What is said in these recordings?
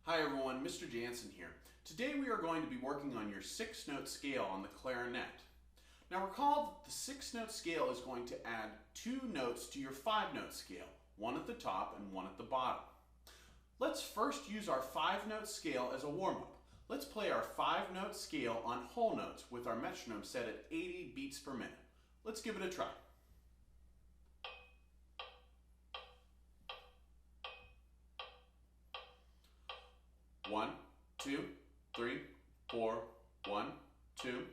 Hi everyone, Mr. Janssen here. Today we are going to be working on your 6-note scale on the clarinet. Now recall that the 6-note scale is going to add 2 notes to your 5-note scale, one at the top and one at the bottom. Let's first use our 5-note scale as a warm-up. Let's play our 5-note scale on whole notes with our metronome set at 80 beats per minute. Let's give it a try. One, two, three, four, 1, 2.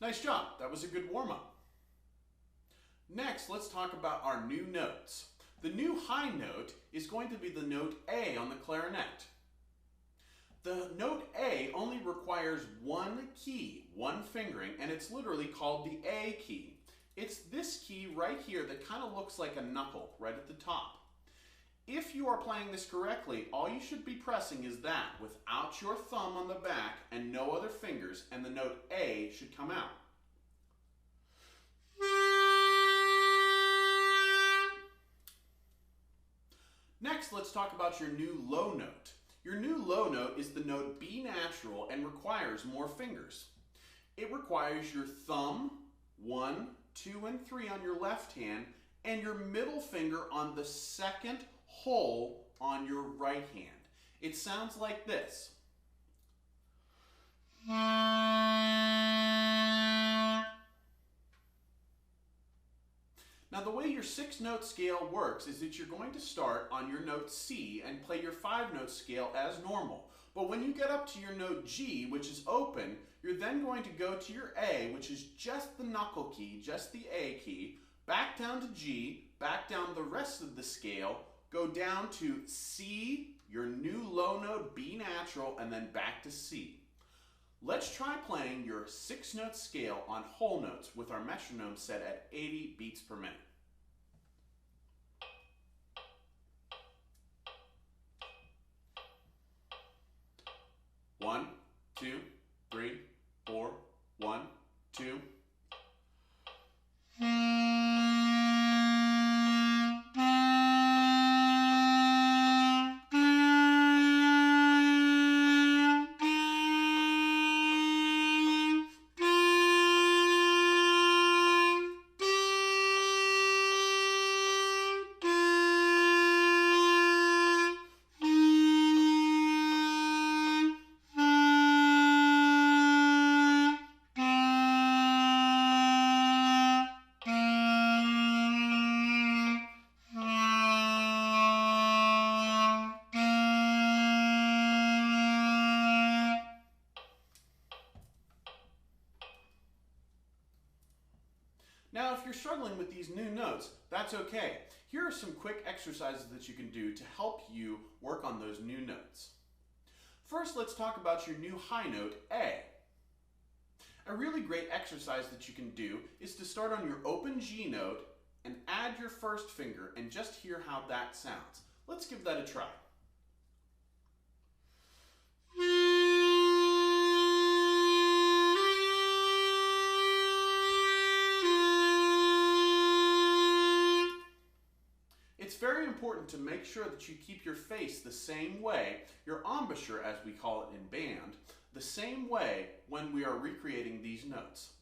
Nice job, that was a good warm-up. Next, let's talk about our new notes. The new high note is going to be the note A on the clarinet. The note A only requires one key, one fingering, and it's literally called the A key. It's this key right here that kind of looks like a knuckle right at the top. If you are playing this correctly, all you should be pressing is that without your thumb on the back and no other fingers, and the note A should come out. Next, let's talk about your new low note. Your new low note is the note B natural and requires more fingers. It requires your thumb, 1, 2, and 3 on your left hand, and your middle finger on the second hole on your right hand. It sounds like this. Now the way your 6-note scale works is that you're going to start on your note C and play your 5-note scale as normal. But when you get up to your note G, which is open, you're then going to go to your A, which is just the knuckle key, just the A key, back down to G, back down the rest of the scale, go down to C, your new low note B natural, and then back to C. Let's try playing your 6-note scale on whole notes with our metronome set at 80 beats per minute. One, 2, 3, 4, 1, 2. Now, if you're struggling with these new notes, that's okay. Here are some quick exercises that you can do to help you work on those new notes. First, let's talk about your new high note, A. A really great exercise that you can do is to start on your open G note and add your first finger and just hear how that sounds. Let's give that a try. It's very important to make sure that you keep your face the same way, your embouchure as we call it in band, the same way when we are recreating these notes.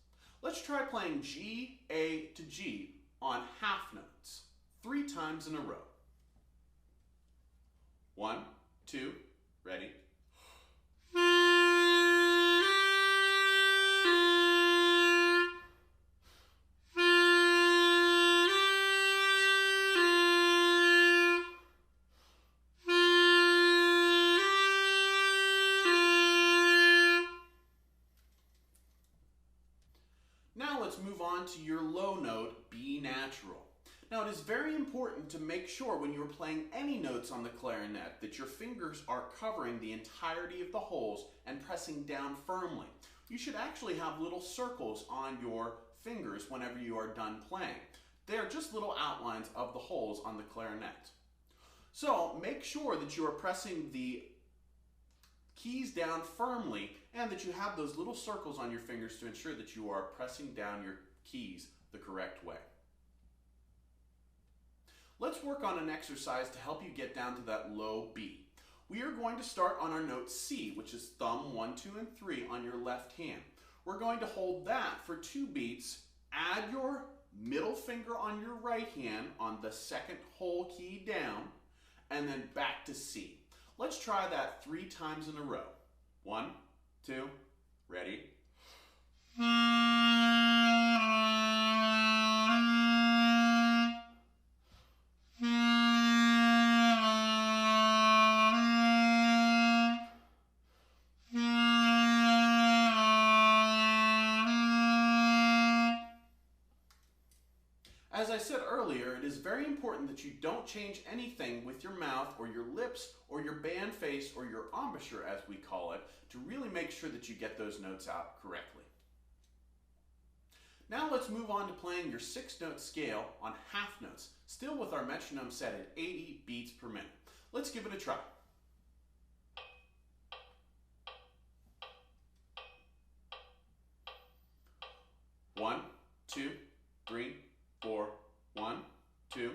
Let's try playing G, A to G on half notes, 3 times in a row. 1, 2, ready? Now let's move on to your low note, B natural. Now it is very important to make sure when you are playing any notes on the clarinet that your fingers are covering the entirety of the holes and pressing down firmly. You should actually have little circles on your fingers whenever you are done playing. They are just little outlines of the holes on the clarinet. So make sure that you are pressing the keys down firmly and that you have those little circles on your fingers to ensure that you are pressing down your keys the correct way. Let's work on an exercise to help you get down to that low B. We are going to start on our note C, which is thumb 1, 2, and 3 on your left hand. We're going to hold that for 2 beats, add your middle finger on your right hand on the second whole key down, and then back to C. Let's try that 3 times in a row. 1, 2, ready? As I said earlier, it is very important that you don't change anything with your mouth or your lips or your band face or your embouchure, as we call it, to really make sure that you get those notes out correctly. Now let's move on to playing your 6-note scale on half notes, still with our metronome set at 80 beats per minute. Let's give it a try. One, 2, 3, 4, 1, 2.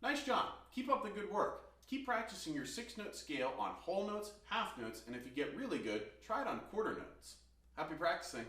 Nice job. Keep up the good work. Keep practicing your 6-note scale on whole notes, half notes, and if you get really good, try it on quarter notes. Happy practicing.